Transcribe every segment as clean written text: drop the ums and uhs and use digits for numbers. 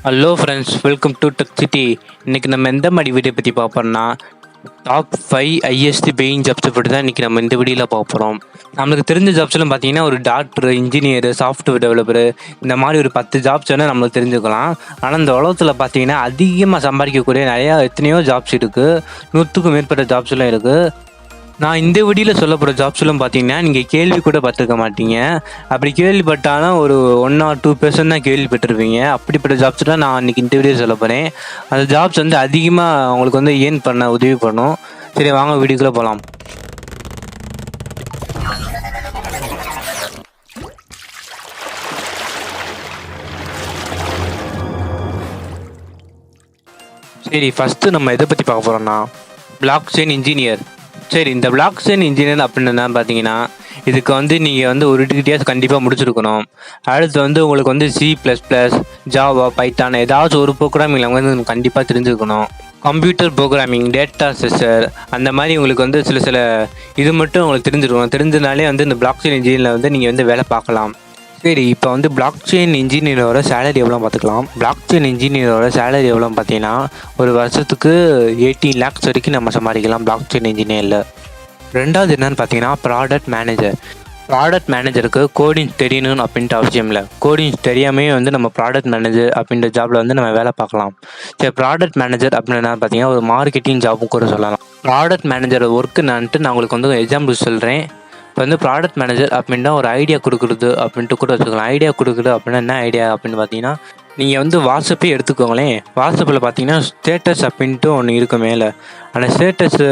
Hello friends, welcome to tech city. இன்றைக்கி நம்ம எந்த மாதிரி வீடியோ பற்றி பார்ப்போம்னா, டாப் 5 ஹையஸ்ட் பேயிங் ஜாப்ஸை பற்றி தான் இன்றைக்கி நம்ம இந்த வீடியோவில் பார்க்க போகிறோம். நம்மளுக்கு தெரிஞ்ச ஜாப்ஸ்லாம் பார்த்தீங்கன்னா ஒரு டாக்டர், இன்ஜினியர், சாஃப்ட்வேர் டெவலப்பரு, இந்த மாதிரி ஒரு 10 ஜாப்ஸ் வேணால் நம்மளுக்கு தெரிஞ்சுக்கலாம். ஆனால் இந்த உலகத்தில் பார்த்தீங்கன்னா அதிகமாக சம்பாதிக்கக்கூடிய எத்தனையோ ஜாப்ஸ் இருக்குது. 100க்கும் மேற்பட்ட ஜாப்ஸ்லாம் இருக்குது. நான் இந்த வீடியோவில் சொல்ல போகிற ஜாப்ஸ்லாம் பார்த்தீங்கன்னா நீங்கள் கேள்வி கூட பார்த்துருக்க மாட்டீங்க. அப்படி கேள்விப்பட்டாலும் ஒரு 1 or 2% தான் கேள்விப்பட்டிருப்பீங்க. அப்படிப்பட்ட ஜாப்ஸ் தான் நான் இன்றைக்கி இந்த வீடியோ சொல்ல போகிறேன். அந்த ஜாப்ஸ் வந்து அதிகமாக அவங்களுக்கு வந்து ஏர்ன் பண்ண உதவி பண்ணும். சரி, வாங்க வீடியோக்குள்ளே போகலாம். சரி, ஃபஸ்ட்டு நம்ம எதை பற்றி பார்க்க போகிறோம்னா பிளாக் செயின் இன்ஜினியர். சரி, இந்த பிளாக் செயின் இன்ஜினியர் அப்படின்னு பார்த்தீங்கன்னா இதுக்கு வந்து நீங்கள் வந்து ஒரு டிகிரியாவது கண்டிப்பாக முடிச்சிருக்கணும். அடுத்து வந்து உங்களுக்கு வந்து C++, ஜாவா, பைத்தான் ஏதாச்சும் ஒரு ப்ரோக்ராமிங் வந்து கண்டிப்பாக தெரிஞ்சுக்கணும். கம்ப்யூட்டர் ப்ரோக்ராமிங், டேட்டா சென்சர் அந்த மாதிரி உங்களுக்கு வந்து சில இது மட்டும் உங்களுக்கு தெரிஞ்சிருக்கணும். தெரிஞ்சதுனாலே வந்து இந்த பிளாக் செயின் இன்ஜினியரில் வந்து நீங்கள் வந்து வேலை பார்க்கலாம். சரி, இப்போ வந்து பிளாக் செயின் இன்ஜினியரோட சேலரி எவ்வளோ பார்த்துக்கலாம். பிளாக் செயின் இன்ஜினியரோட சேலரி எவ்வளோன்னு பார்த்தீங்கன்னா ஒரு வருஷத்துக்கு 18 lakhs வரைக்கும் நம்ம சம்பாதிக்கலாம் பிளாக் செயின் இன்ஜினியரில். ரெண்டாவது என்னன்னு பார்த்தீங்கன்னா ப்ராடக்ட் மேனேஜர். ப்ராடக்ட் மேனேஜருக்கு கோடிங் தெரியணும் அப்படின்ட்டு அவசியம் இல்லை. கோடிங் தெரியாமே வந்து நம்ம ப்ராடக்ட் மேனேஜர் அப்படின்ற ஜாபில் வந்து நம்ம வேலை பார்க்கலாம். சரி, ப்ராடக்ட் மேனேஜர் அப்படின்னா பார்த்தீங்கன்னா ஒரு மார்க்கெட்டிங் ஜாபும் கூட சொல்லலாம். ப்ராடக்ட் மேனேஜர் ஒர்க்கு நான் உங்களுக்கு வந்து எக்ஸாம்பிள் சொல்கிறேன். இப்போ வந்து ப்ராடக்ட் மேனேஜர் அப்படின்னா ஒரு ஐடியா கொடுக்குறது அப்படின்ட்டு கூட வச்சுக்கலாம். ஐடியா கொடுக்குறது அப்படின்னா என்ன ஐடியா அப்படின்னு பார்த்தீங்கன்னா நீங்கள் வந்து வாட்ஸ்அப்பே எடுத்துக்கோங்களேன். வாட்ஸ்அப்பில் பார்த்தீங்கன்னா ஸ்டேட்டஸ் அப்படின்ட்டு ஒன்று இருக்கும் மேலே. அந்த ஸ்டேட்டஸு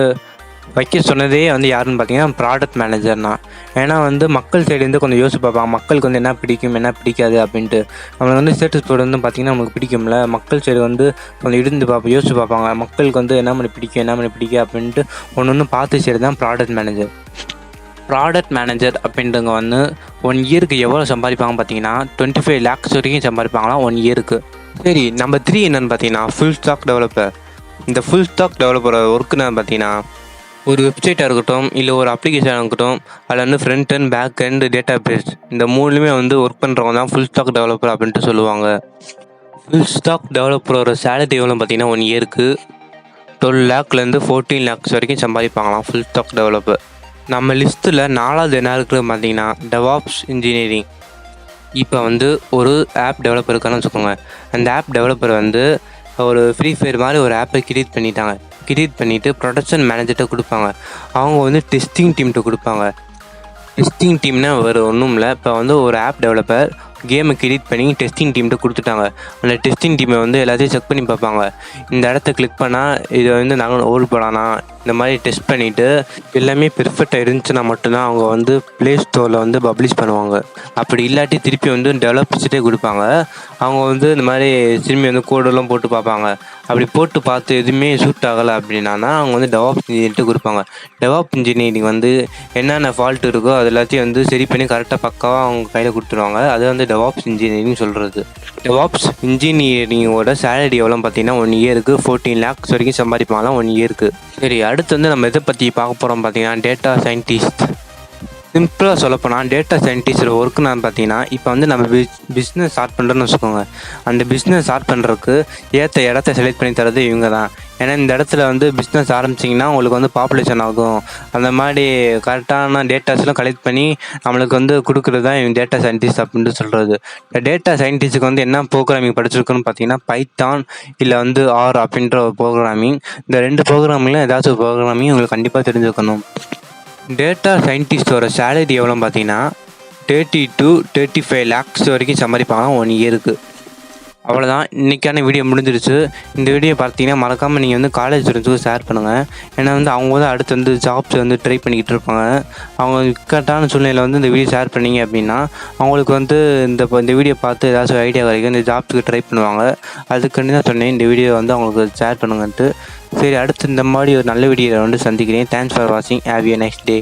வைக்க சொன்னதே வந்து யாருன்னு பார்த்தீங்கன்னா ப்ராடக்ட் மேனேஜர்னா. ஏன்னா வந்து மக்கள் சைடுலேருந்து கொஞ்சம் யோசிச்சு பார்ப்பாங்க, மக்களுக்கு வந்து என்ன பிடிக்கும் என்ன பிடிக்காது அப்படின்ட்டு. நம்மளுக்கு வந்து ஸ்டேட்டஸ் போர்டு வந்து பார்த்திங்கன்னா நமக்கு பிடிக்கும்ல, மக்கள் சைடு வந்து கொஞ்சம் யோசிச்சு பார்ப்பாங்க, மக்களுக்கு வந்து என்ன பண்ணி பிடிக்கும் என்ன பண்ணி பிடிக்கும் அப்படின்ட்டு ஒன்று பார்த்து சைடு தான் ப்ராடக்ட் மேனேஜர். ப்ராடக்ட் மேனேஜர் அப்படின்றவங்க வந்து 1 இயருக்கு எவ்வளோ சம்பாதிப்பாங்க பார்த்தீங்கன்னா 25 lakhs வரைக்கும் சம்பாதிப்பாங்களாம் 1 இயருக்கு. சரி, நம்பர் 3 என்னென்னு பார்த்தீங்கன்னா ஃபுல் ஸ்டாக் டெவலப்பர். இந்த ஃபுல் ஸ்டாக் டெவலப்பர் ஒர்க்குன்னு பார்த்தீங்கன்னா ஒரு வெப்சைட்டாக இருக்கட்டும், இல்லை ஒரு அப்ளிகேஷனாக இருக்கட்டும், அதில் வந்து front and back and database இந்த மூணுமே வந்து ஒர்க் பண்ணுறவங்க தான் ஃபுல் ஸ்டாக் டெவலப்பர் அப்படின்ட்டு சொல்லுவாங்க. ஃபுல் ஸ்டாக் டெவலப்பரோட சேலரி எவ்வளோ பார்த்தீங்கன்னா 1 இயருக்கு 12 lakhsலேருந்து 14 lakhs வரைக்கும் சம்பாதிப்பாங்களாம் ஃபுல் ஸ்டாக் டெவலப்பர். நம்ம லிஸ்ட்டில் 4வது என்ன இருக்குது பார்த்தீங்கன்னா DEVOPS இன்ஜினியரிங். இப்போ வந்து ஒரு ஆப் டெவலப்பர் இருக்கான்னு வச்சுக்கோங்க. அந்த ஆப் டெவலப்பர் வந்து ஒரு ஃப்ரீ ஃபயர் மாதிரி ஒரு ஆப்பை கிரியேட் பண்ணிவிட்டு ப்ரொடக்ஷன் மேனேஜர்கிட்ட கொடுப்பாங்க. அவங்க வந்து டெஸ்டிங் டீம்கிட்ட கொடுப்பாங்க. டெஸ்டிங் டீம்னா வேறு ஒன்றும் இல்லை. இப்போ வந்து ஒரு ஆப் டெவலப்பர் கேமை கிரியேட் பண்ணி டெஸ்டிங் டீம்கிட்ட கொடுத்துட்டாங்க. அந்த டெஸ்டிங் டீமை வந்து எல்லாத்தையும் செக் பண்ணி பார்ப்பாங்க. இந்த இடத்த கிளிக் பண்ணால் இது வந்து நாங்கள் ஓடிப்படானா இந்த மாதிரி டெஸ்ட் பண்ணிவிட்டு எல்லாமே பெர்ஃபெக்டாக இருந்துச்சுன்னா மட்டும்தான் அவங்க வந்து ப்ளே ஸ்டோரில் வந்து பப்ளிஷ் பண்ணுவாங்க. அப்படி இல்லாட்டி திருப்பி வந்து டெவலப்பர்ஸ்ட்டே கொடுப்பாங்க. அவங்க வந்து இந்த மாதிரி திரும்பி வந்து கோடெல்லாம் போட்டு பார்ப்பாங்க. அப்படி போட்டு பார்த்து எதுவுமே சூட் ஆகலை அப்படின்னா அவங்க வந்து DEVOPS இன்ஜினியர்கிட்ட கொடுப்பாங்க. DEVOPS இன்ஜினியரிங் வந்து என்னென்ன ஃபால்ட் இருக்கோ அது எல்லாத்தையும் வந்து சரி பண்ணி கரெக்டாக பக்காவாக அவங்க கையில் கொடுத்துருவாங்க. அது வந்து DEVOPS இன்ஜினியரிங் சொல்கிறது. DEVOPS இன்ஜினியரிங்கோட சேலரி எவ்வளோன்னு பார்த்தீங்கன்னா 1 இயருக்கு 14 lakhs வரைக்கும் சம்பாதிப்பாங்களாம் 1 இயருக்கு. சரி, அடுத்து வந்து நம்ம எதை பற்றி பார்க்க போகிறோம் பார்த்தீங்கன்னா டேட்டா சயின்டிஸ்ட். சிம்பிளாக சொல்லப்போனால் டேட்டா சயின்டிஸ்டோட ஒர்க்கு நான் பார்த்தீங்கன்னா இப்போ வந்து நம்ம பிஸ்னஸ் ஸ்டார்ட் பண்ணுறோன்னு வச்சுக்கோங்க. அந்த பிஸ்னஸ் ஸ்டார்ட் பண்ணுறதுக்கு ஏற்ற இடத்த செலக்ட் பண்ணி தரது இவங்க தான். ஏன்னா இந்த இடத்துல வந்து பிஸ்னஸ் ஆரம்பிச்சிங்கன்னா உங்களுக்கு வந்து பாப்புலேஷன் ஆகும். அந்த மாதிரி கரெக்டான டேட்டாஸ்லாம் கலெக்ட் பண்ணி நம்மளுக்கு வந்து கொடுக்குறது தான் இவங்க டேட்டா சயின்டிஸ்ட் அப்படின்ட்டு சொல்கிறது. இந்த டேட்டா சயின்டிஸ்ட்டுக்கு வந்து என்ன ப்ரோக்ராமிங் படிச்சிருக்குன்னு பார்த்தீங்கன்னா பைத்தான் இல்லை வந்து ஆர் அப்படின்ற ஒரு ப்ரோக்ராமிங். இந்த 2 ப்ரோக்ராமிங்கில் ஏதாச்சும் ஒரு ப்ரோக்ராமிங் உங்களுக்கு கண்டிப்பாக தெரிஞ்சுக்கணும். டேட்டா சயின்டிஸ்டோட சேலரி எவ்வளோன்னு பார்த்தீங்கன்னா 30 to 35 lakhs வரைக்கும் சம்பாதிப்பாங்க 1 இயருக்கு. அவ்வளோதான், இன்றைக்கான வீடியோ முடிஞ்சிருச்சு. இந்த வீடியோ பார்த்தீங்கன்னா மறக்காமல் நீங்கள் வந்து காலேஜ் ஸ்டூடெண்ட்ஸுக்கு ஷேர் பண்ணுங்கள். ஏன்னா வந்து அவங்க வந்து அடுத்து வந்து ஜாப்ஸ் வந்து ட்ரை பண்ணிக்கிட்டு இருப்பாங்க. அவங்க இக்கட்டான சூழ்நிலையில் வந்து இந்த வீடியோ ஷேர் பண்ணிங்க அப்படின்னா அவங்களுக்கு வந்து இந்த வீடியோ பார்த்து ஏதாச்சும் ஐடியா கிடைக்கும், இந்த ஜாப்ஸுக்கு ட்ரை பண்ணுவாங்க. அதுக்காண்டி தான் சொன்னேன் இந்த வீடியோ வந்து அவங்களுக்கு ஷேர் பண்ணுங்கன்ட்டு. சரி, அடுத்து இந்த மாதிரி ஒரு நல்ல வீடியோவில் வந்து சந்திக்கிறேன். தேங்க்ஸ் ஃபார் வாட்சிங். Have a next day.